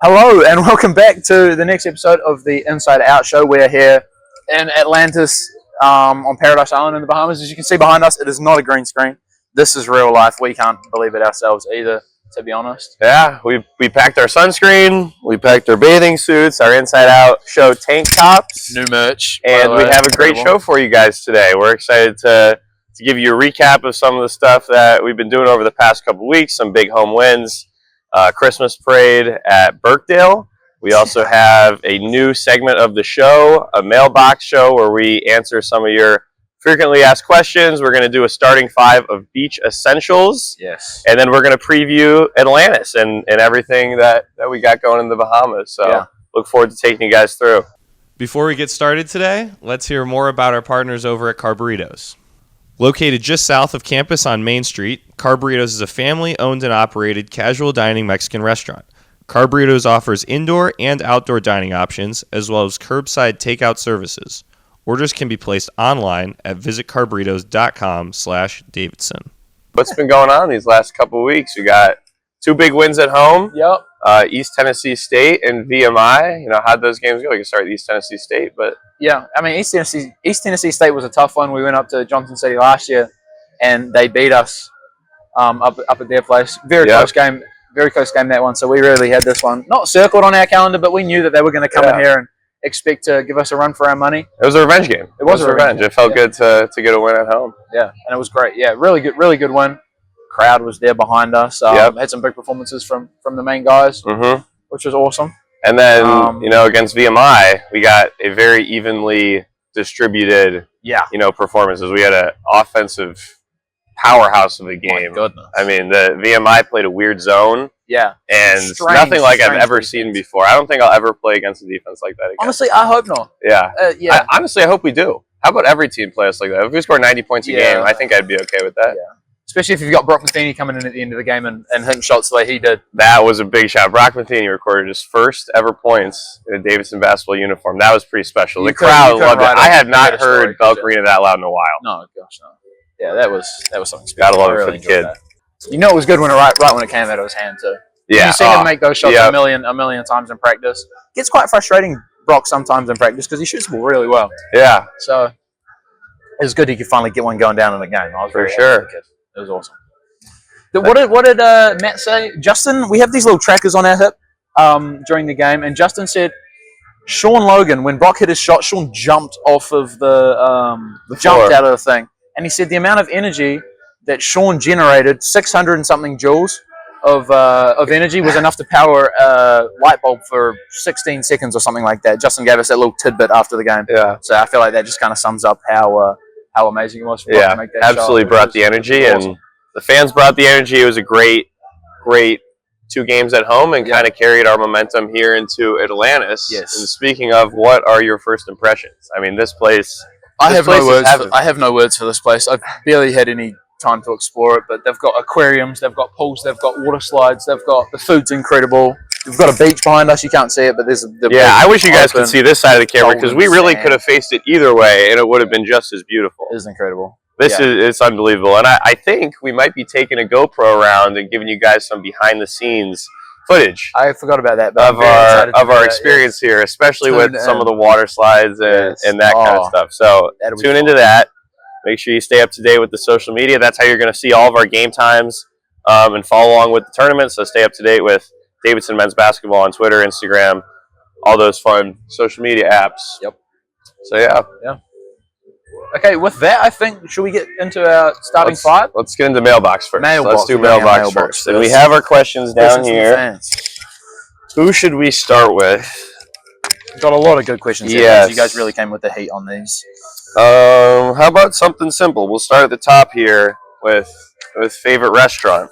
Hello and welcome back to the next episode of the Inside Out Show. We're here in Atlantis on Paradise Island in the Bahamas. As you can see behind us, it is not a green screen. This is real life. We can't believe it ourselves either, to be honest. Yeah, we packed our sunscreen, we packed our bathing suits, our Inside Out Show tank tops. New merch. And we have a great show for you guys today. We're excited to give you a recap of some of the stuff that we've been doing over the past couple weeks, some big home wins. Christmas parade at Birkdale. We also have a new segment of the show, a mailbox show where we answer some of your frequently asked questions. We're going to do a starting five of beach essentials. Yes. And then we're going to preview Atlantis and everything that we got going in the Bahamas. So Look forward to taking you guys through. Before we get started today, let's hear more about our partners over at Carburritos. Located just south of campus on Main Street, Carburritos is a family-owned and operated casual dining Mexican restaurant. Carburritos offers indoor and outdoor dining options, as well as curbside takeout services. Orders can be placed online at visitcarburritos.com/Davidson. What's been going on these last couple of weeks? We got two big wins at home. Yep. East Tennessee State and VMI. You know, how'd those games go? We can start with East Tennessee State, but yeah, I mean, East Tennessee State was a tough one. We went up to Johnson City last year, and they beat us up at their place. Very close game that one. So we really had this one not circled on our calendar, but we knew that they were going to come in here and expect to give us a run for our money. It was a revenge game. It was a revenge. It felt good to get a win at home. Yeah, and it was great. Yeah, really good win. Crowd was there behind us. Had some big performances from the main guys, which was awesome. And then, against VMI, we got a very evenly distributed, performances. We had an offensive powerhouse of a game. My goodness. I mean, the VMI played a weird zone. Yeah. And nothing like I've ever seen before. I don't think I'll ever play against a defense like that again. Honestly, I hope not. Yeah. Honestly, I hope we do. How about every team play us like that? If we score 90 points a game, I think I'd be okay with that. Yeah. Especially if you've got Brock Matheny coming in at the end of the game and hitting shots the way he did. That was a big shot. Brock Matheny recorded his first ever points in a Davidson basketball uniform. That was pretty special. The crowd loved it. I have not heard Belk Arena that loud in a while. No, gosh, no. Yeah, that was something special. Gotta love it for the kid. That. You know it was good when right when it came out of his hand too. Yeah. You've seen him make those shots a million times in practice. It gets quite frustrating, Brock, sometimes in practice because he shoots the ball really well. Yeah. So it was good he could finally get one going down in the game. I was for sure. It was awesome. What did Matt say? Justin, we have these little trackers on our hip during the game, and Justin said Sean Logan, when Brock hit his shot, Sean jumped off of jumped out of the thing, and he said the amount of energy that Sean generated, 600 and something joules of energy, was enough to power a light bulb for 16 seconds or something like that. Justin gave us that little tidbit after the game. Yeah. So I feel like that just kind of sums up how amazing it was for Brock to make that absolutely shot. Brought the energy and. The fans brought the energy. It was a great 2 games at home and kind of carried our momentum here into Atlantis. Yes. And speaking of, what are your first impressions? I mean, this place... I have no words for this place. I've barely had any time to explore it, but they've got aquariums, they've got pools, they've got water slides, the food's incredible. We've got a beach behind us. You can't see it, but there's I wish you guys could see this side of the camera because we really could have faced it either way, and it would have been just as beautiful. It is incredible. It's unbelievable, and I think we might be taking a GoPro around and giving you guys some behind-the-scenes footage. I forgot about that. But of our experience here, especially with some of the water slides and that kind of stuff. So tune into that. Make sure you stay up to date with the social media. That's how you're going to see all of our game times and follow along with the tournament. So stay up to date with Davidson Men's Basketball on Twitter, Instagram, all those fun social media apps. Yep. So yeah. Okay, with that, I think, should we get into our starting five? Let's get into mailbox first. Let's do mailbox first. And we have our questions down here. Who should we start with? Got a lot of good questions here. Yes. You guys really came with the heat on these. How about something simple? We'll start at the top here with favorite restaurant.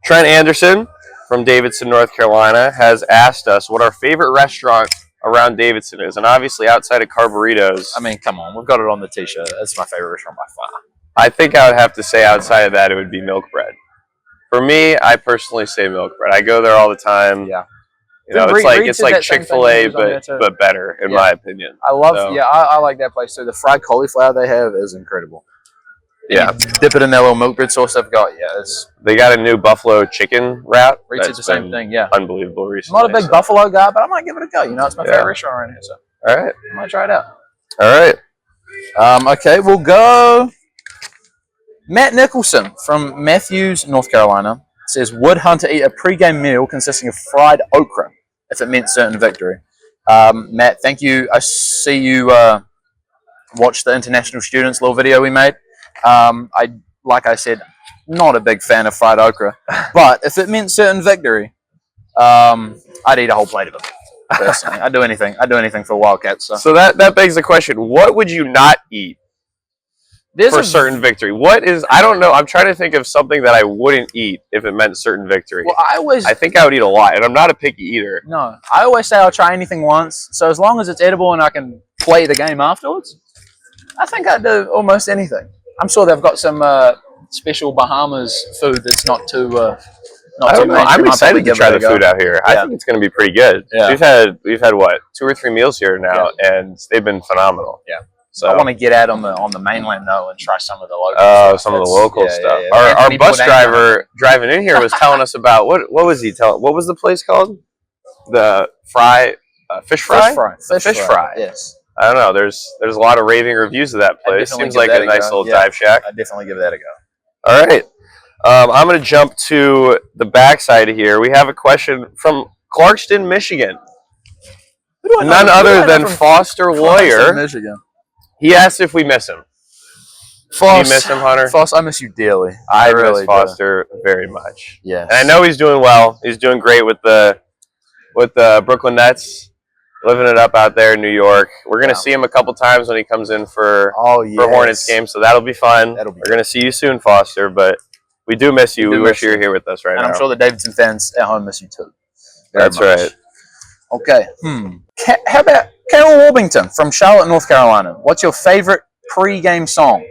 Trent Anderson from Davidson, North Carolina, has asked us what our favorite restaurant around Davidson is, and obviously outside of Carburritos. I mean, come on, we've got it on the t-shirt. That's my favorite restaurant by far. I think I would have to say outside of that it would be Milk Bread. For me, I personally say Milk Bread. I go there all the time. Yeah. You know, it's like Chick-fil-A, but better in my opinion. I like that place too. The fried cauliflower they have is incredible. Yeah. Dip it in their little milk bread sauce they've got. Yeah, They got a new buffalo chicken wrap. Reach it the same thing. Yeah. Unbelievable I'm recently. not a big buffalo guy, but I might give it a go. You know, it's my favorite restaurant around here, so all right. I might try it out. All right. Okay, we'll go. Matt Nicholson from Matthews, North Carolina, says, would Hunter eat a pre-game meal consisting of fried okra if it meant certain victory? Matt, thank you. I see you watched the international students little video we made. Like I said, not a big fan of fried okra, but if it meant certain victory, I'd eat a whole plate of it. Personally, I'd do anything. I'd do anything for Wildcats. So that begs the question: what would you not eat for certain victory? What is? I don't know. I'm trying to think of something that I wouldn't eat if it meant certain victory. Well, I think I would eat a lot, and I'm not a picky eater. No, I always say I'll try anything once. So as long as it's edible and I can play the game afterwards, I think I'd do almost anything. I'm sure they've got some special Bahamas food that's not too. I don't know. I'm excited to try the food out here. I think it's going to be pretty good. Yeah. We've had what 2 or 3 meals here now, and they've been phenomenal. Yeah. So I want to get out on the mainland though and try some of the local. Some of the local stuff. Our bus driver driving in here was telling us about what was he telling? What was the place called? The fish fry. Fish fry. Yes. I don't know. There's a lot of raving reviews of that place. Seems like a nice little dive shack. I'd definitely give that a go. All right. I'm going to jump to the backside of here. We have a question from Clarkston, Michigan. None other than Foster Lawyer. Michigan. He asked if we miss him. Foss, do you miss him, Hunter? Foss, I miss you dearly. I really miss Foster very much. Yes. And I know he's doing well. He's doing great with the Brooklyn Nets, living it up out there in New York. We're going to see him a couple times when he comes in for Hornets game, so that'll be fun. We're going to see you soon, Foster, but we do miss you. We wish you were here with us right now. And I'm sure the Davidson fans at home miss you too. That's right. Okay. How about Carol Warbington from Charlotte, North Carolina? What's your favorite pre-game song?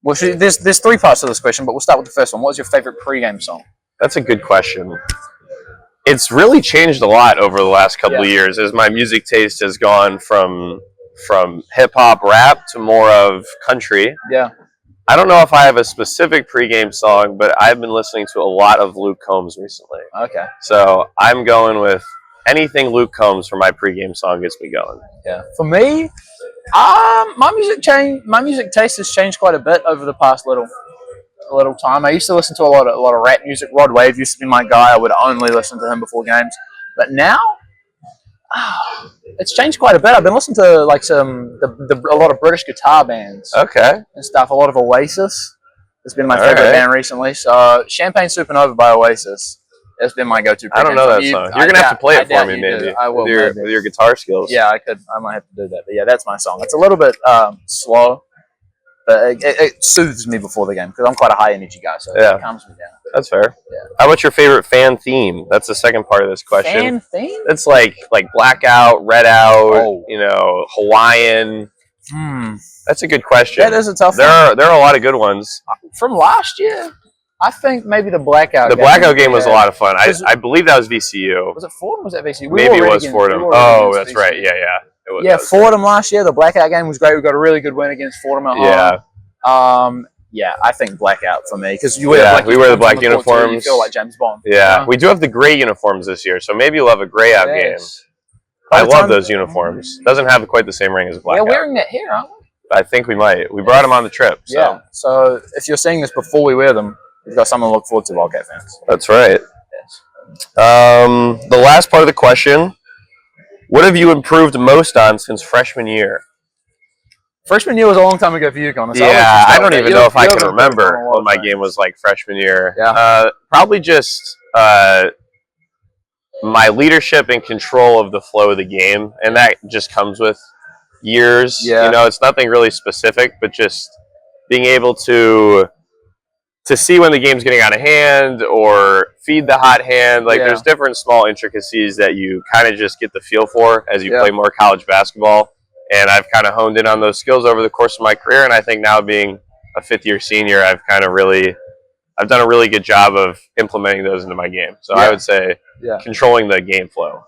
Well, there's 3 parts to this question, but we'll start with the first one. What's your favorite pre-game song? That's a good question. It's really changed a lot over the last couple of years as my music taste has gone from hip-hop rap to more of country. Yeah. I don't know if I have a specific pregame song, but I've been listening to a lot of Luke Combs recently. Okay. So I'm going with anything Luke Combs for my pregame song gets me going. Yeah. For me, my music taste has changed quite a bit over the past little time. I used to listen to a lot of rap music. Rod Wave used to be my guy. I would only listen to him before games. But now, it's changed quite a bit. I've been listening to like a lot of British guitar bands. Okay. And stuff. A lot of Oasis. It's been my favorite band recently. So Champagne Supernova by Oasis. It's been my go-to. I don't know that song. You're gonna have to play it for me, maybe. I will. With your guitar skills. Yeah, I could. I might have to do that. But yeah, that's my song. It's a little bit slow, but it soothes me before the game because I'm quite a high energy guy, so it calms me down. That's fair. Yeah. How about your favorite fan theme? That's the second part of this question. Fan theme? It's like blackout, red out, Hawaiian. That's a good question. That is a tough one. There are a lot of good ones. From last year, I think maybe the blackout. The blackout game was a lot of fun. I believe that was VCU. Was it Fordham or was that VCU? Maybe it was Fordham. Oh, that's right. Yeah. It was Fordham last year. The blackout game was great. We got a really good win against Fordham at home. Yeah, I think blackout for me because we wear the black uniforms. You feel like James Bond. Yeah, we do have the gray uniforms this year, so maybe you'll have a gray out game. I love those uniforms. Doesn't have quite the same ring as a blackout. We're wearing that here, aren't we? I think we might. We brought them on the trip. So. Yeah. So if you're seeing this before we wear them, we've got something to look forward to, Wildcat fans. That's right. Yes. The last part of the question: what have you improved most on since freshman year? Freshman year was a long time ago for you, Connor. So I don't even know if I can remember what my game was like freshman year. Yeah. Probably just my leadership and control of the flow of the game, and that just comes with years. Yeah. It's nothing really specific, but just being able to see when the game's getting out of hand or feed the hot hand. There's different small intricacies that you kind of just get the feel for as you play more college basketball. And I've kind of honed in on those skills over the course of my career. And I think now being a fifth-year senior, I've done a really good job of implementing those into my game. So I would say controlling the game flow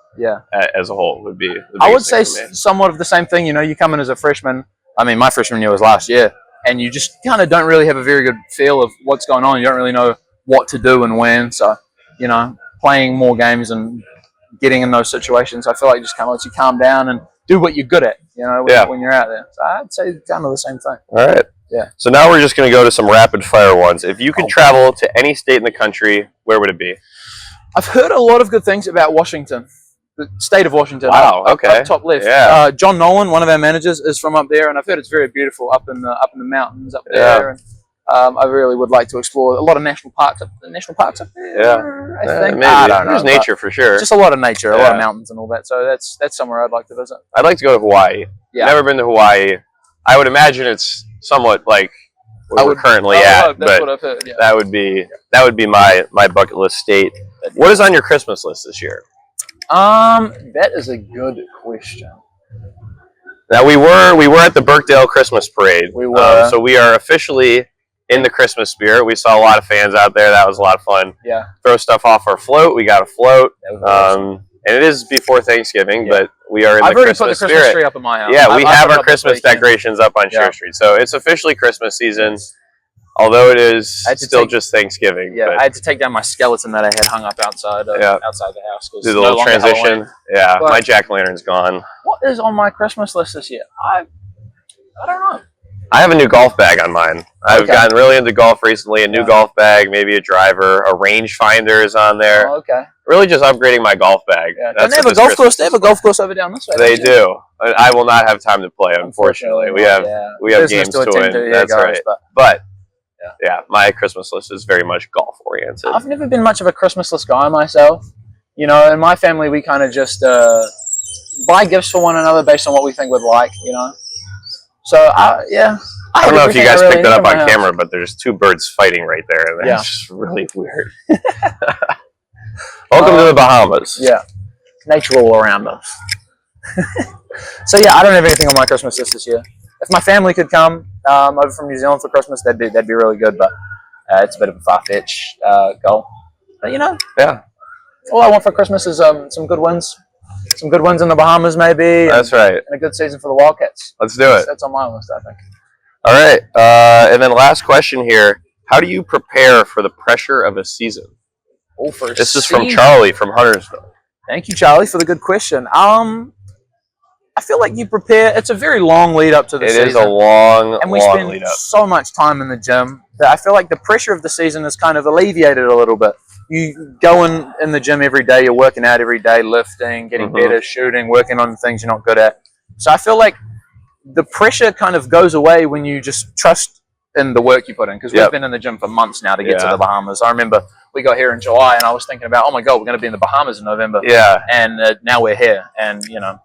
as a whole would be the I would say somewhat of the same thing. You come in as a freshman. I mean, my freshman year was last year. and you just kind of don't really have a very good feel of what's going on. You don't really know what to do and when. So, you know, playing more games and getting in those situations, I feel like just kind of lets you calm down and do what you're good at, you know, when you're out there. So I'd say kind of the same thing. All right. Yeah. So now we're just going to go to some rapid fire ones. If you could travel to any state in the country, where would it be? I've heard a lot of good things about Washington, the state of Washington. Wow. Okay. Up top left. Yeah. John Nolan, one of our managers, is from up there, and I've heard it's very beautiful up in the mountains up there. And I really would like to explore a lot of national parks up there. Yeah. I think. Maybe. I don't know. There's nature for sure. Just a lot of nature, a lot of mountains and all that. So that's somewhere I'd like to visit. I'd like to go to Hawaii. Yeah. Never been to Hawaii. I would imagine it's somewhat like where we're currently at, that's but what I've heard, yeah. that would be my bucket list state. What is on your Christmas list this year? That is a good question. Now we were at the Birkdale Christmas Parade. We were. So we are officially in the Christmas spirit. We saw a lot of fans out there. That was a lot of fun. Yeah. Throw stuff off our float. We got a float. Awesome. And it is before Thanksgiving, but we are in the Christmas spirit. I've already put the Christmas tree up in my house. Yeah, we have our Christmas decorations up on Shore Street. So it's officially Christmas season, although it is still just Thanksgiving. Yeah, I had to take down my skeleton that I had hung up outside the house. Do the little transition. Yeah, my jack-o'-lantern's gone. What is on my Christmas list this year? I don't know. I have a new golf bag on mine. I've gotten really into golf recently. A new golf bag, maybe a driver, a rangefinder is on there. Oh, okay. Really just upgrading my golf bag. Yeah. Don't they have a golf course? They have a golf course over down this way. They do. I will not have time to play, unfortunately. We have games to win. That's right. But my Christmas list is very much golf oriented. I've never been much of a Christmas list guy myself. You know, in my family, we kind of just buy gifts for one another based on what we think we'd like, you know. So, I don't know if you guys picked that up on camera, but there's two birds fighting right there, and that's just really weird. Welcome to the Bahamas. Yeah. Nature all around us. So, I don't have anything on my Christmas list this year. If my family could come over from New Zealand for Christmas, that'd be really good, but it's a bit of a far-fetched goal. But, you know, all I want for Christmas is some good wins. Some good wins in the Bahamas, maybe. That's right. And a good season for the Wildcats. Let's do it. That's on my list, I think. All right. And then last question here. How do you prepare for the pressure of a season? This is from Charlie from Huntersville. Thank you, Charlie, for the good question. I feel like you prepare. It's a very long lead up to the season. It is a long, and we long spend lead up. So much time in the gym that I feel like the pressure of the season is kind of alleviated a little bit. You go in the gym every day, you're working out every day, lifting, getting better, shooting, working on things you're not good at. So I feel like the pressure kind of goes away when you just trust in the work you put in. Because we've been in the gym for months now to get to the Bahamas. I remember we got here in July and I was thinking about, oh my God, we're going to be in the Bahamas in November. Yeah. And now we're here. And, you know,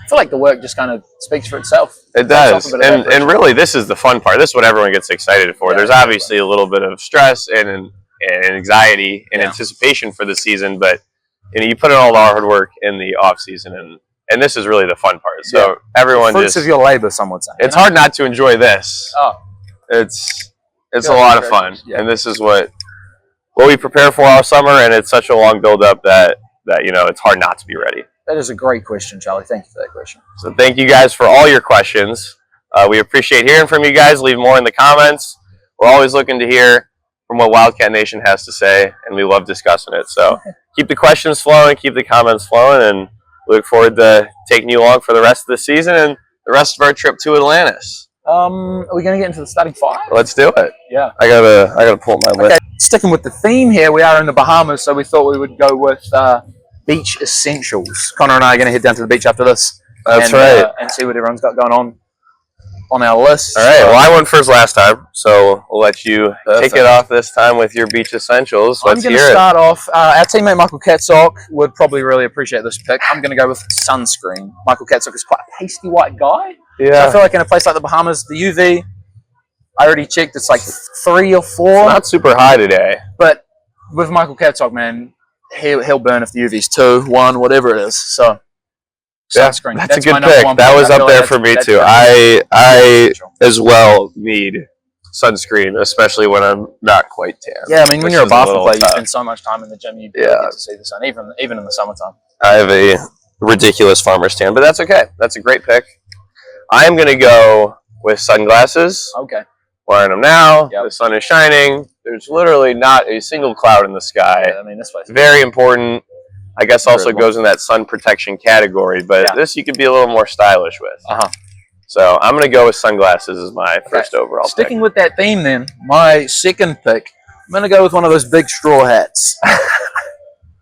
I feel like the work just kind of speaks for itself. It does. And really, this is the fun part. This is what everyone gets excited for. There's obviously a little bit of stress and anxiety and anticipation for the season, but you know, you put in all the hard work in the off season, and this is really the fun part. So everyone the fruits of your labor, some would say. It's hard not to enjoy this. Oh, it's a lot of fun, and this is what we prepare for all summer, and it's such a long build up that you know it's hard not to be ready. That is a great question, Charlie. Thank you for that question. So thank you guys for all your questions. We appreciate hearing from you guys. Leave more in the comments. We're always looking to hear from what Wildcat Nation has to say, and we love discussing it. So keep the questions flowing, keep the comments flowing, and we look forward to taking you along for the rest of the season and the rest of our trip to Atlantis. Are we going to get into the starting five? Let's do it. Yeah. I gotta pull up my list. Sticking with the theme here, we are in the Bahamas, so we thought we would go with beach essentials. Connor and I are going to head down to the beach after this. That's right. And see what everyone's got going on our list. All right. Well, I went first last time, so we'll let you kick it off this time with your beach essentials. Let's hear it. I'm going to start off. Our teammate Michael Katsock would probably really appreciate this pick. I'm going to go with sunscreen. Michael Katsock is quite a pasty white guy. Yeah. So I feel like in a place like the Bahamas, the UV, I already checked, it's like 3 or 4. It's not super high today. But with Michael Katsock, man, he'll burn if the UV's 2, 1, whatever it is. So sunscreen. That's a good pick. That was up there for me too. I as well need sunscreen, especially when I'm not quite tan. Yeah, I mean, when you're a basketball player, you spend so much time in the gym, you get to see the sun, even in the summertime. I have a ridiculous farmer's tan, but that's okay. That's a great pick. I'm going to go with sunglasses. Okay. Wearing them now. Yep. The sun is shining. There's literally not a single cloud in the sky. Yeah, I mean, this place. Very important. I guess also Very goes in that sun protection category, but this you could be a little more stylish with. So I'm going to go with sunglasses as my first overall Sticking pick. with that theme then, my second pick, I'm going to go with one of those big straw hats.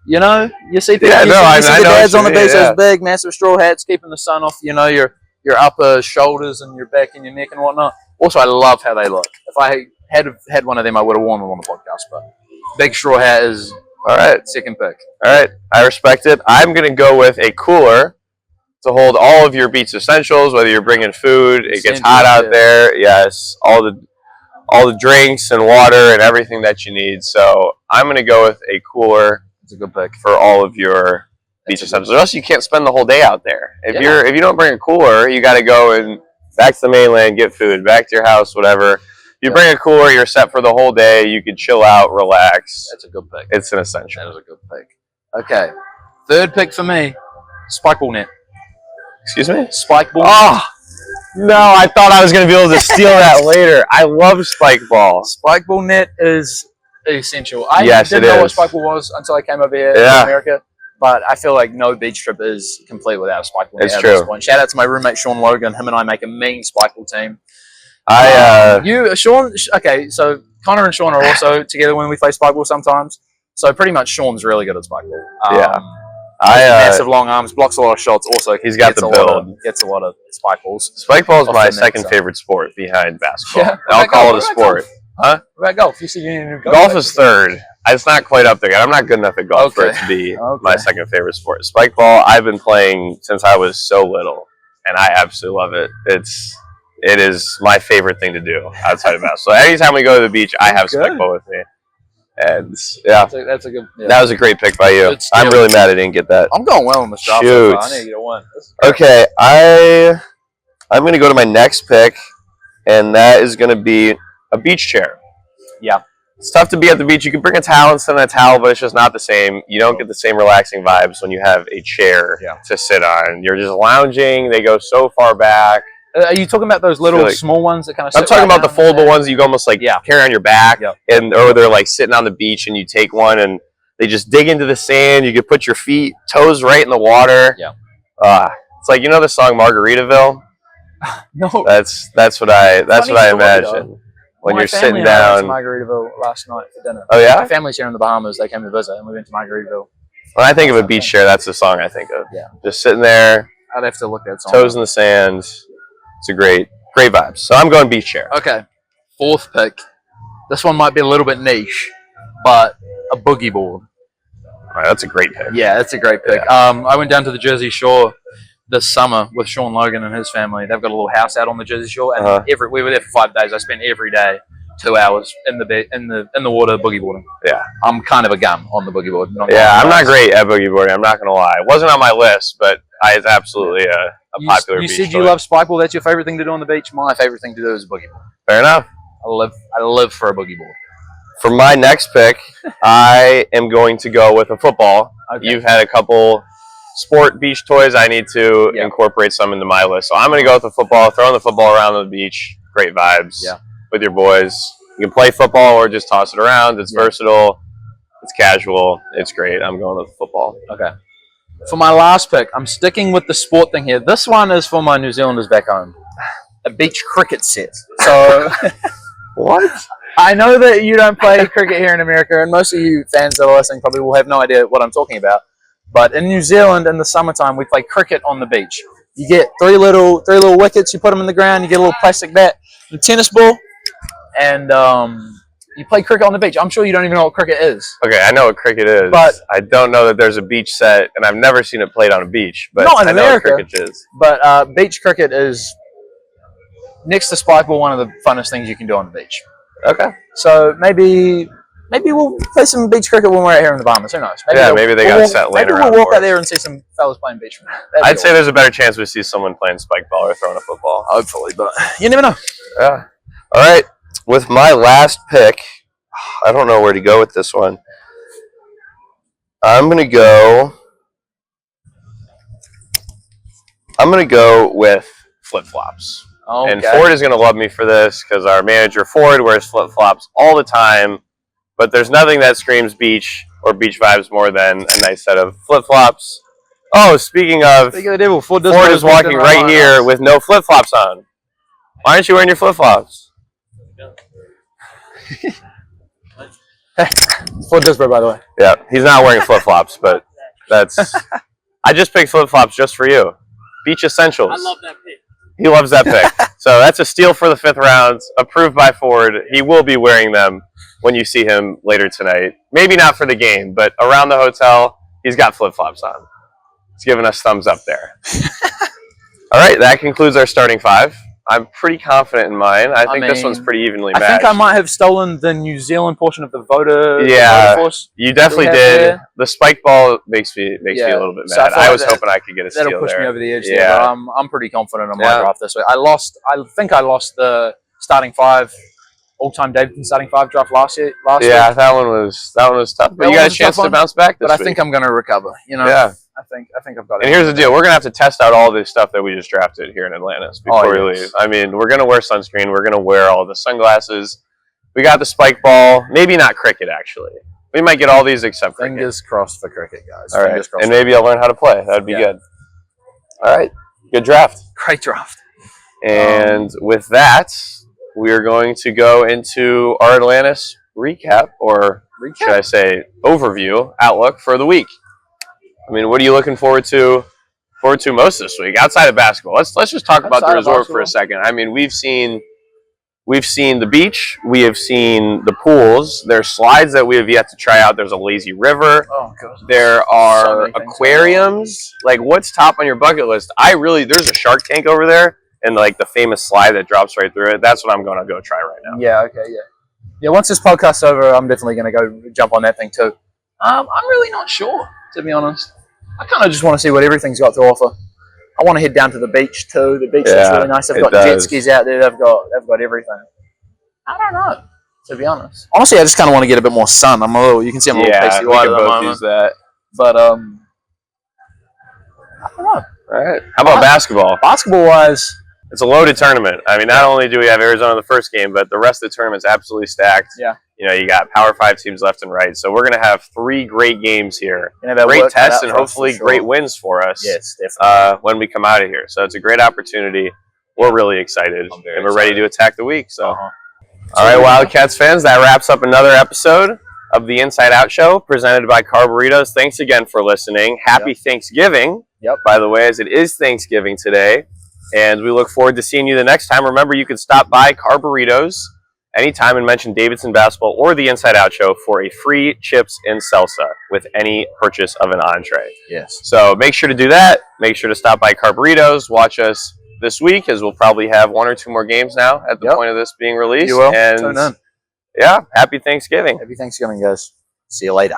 You know, you see people, you see the dads on the beach, those big, massive straw hats, keeping the sun off, you know, your upper shoulders and your back and your neck and whatnot. Also, I love how they look. If I had one of them, I would have worn them on the podcast, but big straw hat is all right. Second pick. All right. I respect it. I'm going to go with a cooler to hold all of your beach essentials, whether you're bringing food, it gets hot out there. Yes. All the drinks and water and everything that you need. So I'm going to go with a cooler. It's a good pick for all of your beach essentials. Or else you can't spend the whole day out there. If you don't bring a cooler, you got to go and back to the mainland, get food, back to your house, whatever. You bring a cooler, you're set for the whole day. You can chill out, relax. That's a good pick. It's an essential. That is a good pick. Okay. Third pick for me, spike ball net. Excuse me? Spike ball. Oh, no, I thought I was going to be able to steal that later. I love spike ball. Spike ball net is essential. I didn't know what spike ball was until I came over here to America. But I feel like no beach trip is complete without a spike ball net. It's true. At this point. Shout out to my roommate Sean Logan. Him and I make a mean spike ball team. Sean. Okay, so Connor and Sean are also together when we play spike ball sometimes. So pretty much Sean's really good at spike ball. Massive long arms, blocks a lot of shots. Also, he's got the build. Gets a lot of spike balls. Spike ball is my second favorite sport behind basketball. Yeah. I'll call it a sport. Huh? What about golf? You said you need to golf is third. It's not quite up there yet. I'm not good enough at golf for it to be my second favorite sport. Spike ball, I've been playing since I was so little, and I absolutely love it. It is my favorite thing to do outside of basketball. So anytime we go to the beach, I have spike ball with me. And yeah, that's a good. Yeah. That was a great pick by you. I'm really mad I didn't get that. I'm going well in this draft. Shoot. I need to get one. Okay, I'm going to go to my next pick, and that is going to be a beach chair. Yeah. It's tough to be at the beach. You can bring a towel and sit on a towel, but it's just not the same. You don't get the same relaxing vibes when you have a chair to sit on. You're just lounging. They go so far back. Are you talking about those little small ones that kind of? I'm talking about the foldable ones that you can almost like carry on your back, or they're like sitting on the beach and you take one and they just dig into the sand. You can put your toes right in the water. Yeah. It's like, you know the song Margaritaville? No. That's what I imagine when you're sitting down. I went to Margaritaville last night for dinner. Oh yeah. My family's here in the Bahamas. They came to visit and we went to Margaritaville. When I think of a beach chair, that's the song I think of. Yeah. Just sitting there. I'd have to look that song. Toes in the sand. It's a great vibes. So I'm going beach chair. Okay. Fourth pick. This one might be a little bit niche, but a boogie board. All right, that's a great pick. Yeah, that's a great pick. Yeah. I went down to the Jersey Shore this summer with Sean Logan and his family. They've got a little house out on the Jersey Shore, and we were there for 5 days. I spent every day 2 hours in the water boogie boarding. Yeah, I'm kind of a gum on the boogie board. I'm not great at boogie boarding. I'm not going to lie. It wasn't on my list, but it's absolutely a popular beach You said choice. You love spike ball. That's your favorite thing to do on the beach. My favorite thing to do is boogie board. Fair enough. I live for a boogie board. For my next pick, I am going to go with a football. Okay. You've had a couple sport beach toys. I need to incorporate some into my list. So I'm going to go with a football, throwing the football around on the beach. Great vibes with your boys. You can play football or just toss it around. It's versatile. It's casual. It's great. I'm going with football. Okay. For my last pick, I'm sticking with the sport thing here. This one is for my New Zealanders back home. A beach cricket set. So, what? I know that you don't play cricket here in America, and most of you fans that are listening probably will have no idea what I'm talking about. But in New Zealand, in the summertime, we play cricket on the beach. You get three little wickets. You put them in the ground. You get a little plastic bat, a tennis ball, and you play cricket on the beach. I'm sure you don't even know what cricket is. Okay, I know what cricket is. But I don't know that there's a beach set, and I've never seen it played on a beach. But not in America. I know what cricket is. But beach cricket is, next to spike ball, one of the funnest things you can do on the beach. Okay. So maybe we'll play some beach cricket when we're out here in the Bahamas. Who knows? Maybe they got a set later. Maybe we'll walk out there and see some fellas playing beach. I'd say there's a better chance we see someone playing spike ball or throwing a football. Hopefully, but you never know. Yeah. All right. With my last pick, I don't know where to go with this one. I'm gonna go with flip-flops. Okay. And Ford is going to love me for this because our manager, Ford, wears flip-flops all the time. But there's nothing that screams beach or beach vibes more than a nice set of flip-flops. Oh, speaking of the devil, Ford is walking right here with no flip-flops on. Why aren't you wearing your flip-flops? Ford does, by the way. Yeah, he's not wearing flip-flops, but that's... I just picked flip-flops just for you. Beach Essentials. I love that pick. He loves that pick. So that's a steal for the 5th round, approved by Ford. He will be wearing them when you see him later tonight. Maybe not for the game, but around the hotel, he's got flip-flops on. He's giving us thumbs up there. All right, that concludes our starting 5. I'm pretty confident in mine. I think this one's pretty evenly matched. I think I might have stolen the New Zealand portion of the voter. Yeah, voter force you definitely did. There. The spike ball makes me a little bit mad. I was hoping I could get a steal there. That'll push me over the edge. Yeah, there, but I'm pretty confident on my draft this week. I think I lost the starting 5, all-time Davidson starting 5 draft last week. Yeah, that one was tough. But you got a chance to bounce back this week. But I think I'm going to recover. You know. Yeah. I think I've got it. And here's the deal: we're gonna have to test out all this stuff that we just drafted here in Atlantis before we leave. I mean, we're gonna wear sunscreen. We're gonna wear all the sunglasses. We got the spike ball. Maybe not cricket. Actually, we might get all these except cricket. Fingers crossed for cricket, guys. All right, and maybe I'll learn how to play. That'd be good. All right, good draft. Great draft. And with that, we are going to go into our Atlantis recap, or should I say overview, outlook for the week. I mean, what are you looking forward to most this week outside of basketball? Let's just talk about the resort for a second. I mean, we've seen the beach, we have seen the pools. There's slides that we have yet to try out. There's a lazy river. Oh god. There are aquariums. Like, what's top on your bucket list? There's a shark tank over there and like the famous slide that drops right through it. That's what I'm going to go try right now. Yeah, okay, yeah. Once this podcast's over, I'm definitely going to go jump on that thing too. I'm really not sure, to be honest. I kind of just want to see what everything's got to offer. I want to head down to the beach too. The beach looks really nice. They've got jet skis out there. They've got everything. I don't know, to be honest. Honestly, I just kind of want to get a bit more sun. You can see I'm a little pasty white at the moment. Use that. But I don't know. All right. How about basketball? Basketball-wise, it's a loaded tournament. I mean, not only do we have Arizona in the first game, but the rest of the tournament's absolutely stacked. Yeah. You know, you got Power 5 teams left and right. So we're going to have 3 great games here. Great tests and hopefully great wins for us. Yes, definitely. When we come out of here. So it's a great opportunity. We're really excited. And we're ready to attack the week. So, All right, Wildcats fans, that wraps up another episode of the Inside Out Show presented by Carburritos. Thanks again for listening. Happy Thanksgiving, by the way, as it is Thanksgiving today. And we look forward to seeing you the next time. Remember, you can stop by Carburritos anytime and mention Davidson Basketball or the Inside Out Show for a free chips and salsa with any purchase of an entree. Yes. So make sure to do that. Make sure to stop by Carburritos. Watch us this week, as we'll probably have 1 or 2 more games now at the point of this being released. You will. And Tune in. Yeah, happy Thanksgiving. Happy Thanksgiving, guys. See you later.